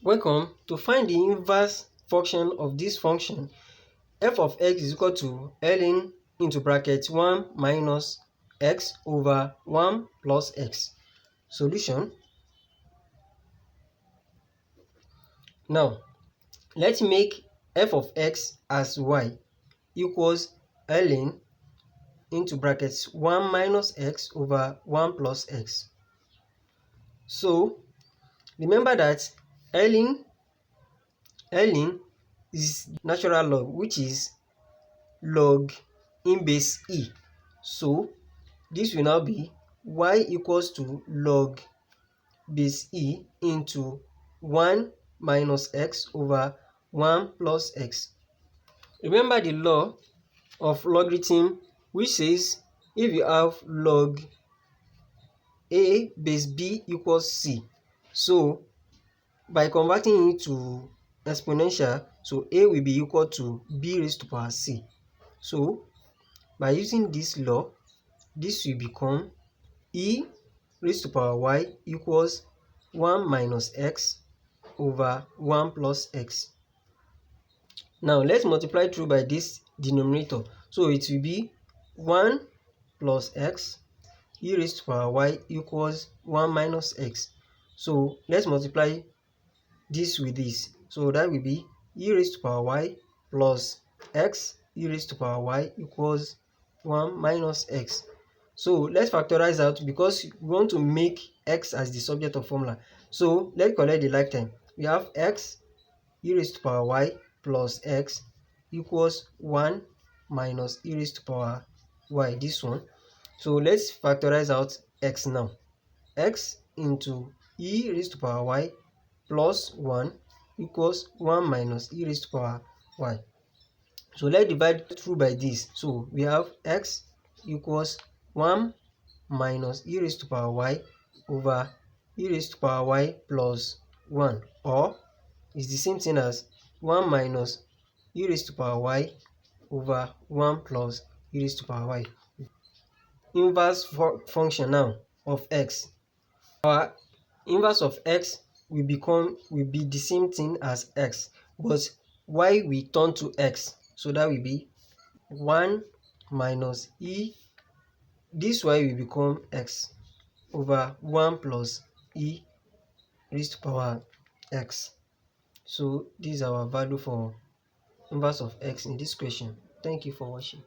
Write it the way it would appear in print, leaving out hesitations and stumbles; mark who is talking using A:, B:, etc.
A: Welcome. To find the inverse function of this function, f of x is equal to ln into bracket 1 minus x over 1 plus x. Solution. Now, let's make f of x as y equals ln into brackets 1 minus x over 1 plus x. So, remember that ln is natural log, which is log in base e. So this will now be y equals to log base e into 1 minus x over 1 plus x. Remember the law of logarithm, which says if you have log a base b equals c, so by converting it to exponential, so a will be equal to b raised to power c. So by using this law, this will become e raised to power y equals 1 minus x over 1 plus x. Now let's multiply through by this denominator. So it will be 1 plus x e raised to power y equals 1 minus x. So let's multiply this with this. So that will be e raised to power y plus x e raised to power y equals 1 minus x. So let's factorize out because we want to make x as the subject of formula. So let's collect the like term. We have x e raised to power y plus x equals 1 minus e raised to power y, this one. So let's factorize out x now. X into e raised to power y plus 1 equals 1 minus e raised to power y. So let's divide through by this. So we have x equals 1 minus e raised to power y over e raised to power y plus 1, or it's the same thing as 1 minus e raised to power y over 1 plus e raised to power y. Inverse function now of x. Our inverse of x will be the same thing as x, but y will turn to x. So that will be 1 minus e, this y will become x over 1 plus e raised to power x. So this is our value for inverse of x in this question. Thank you for watching.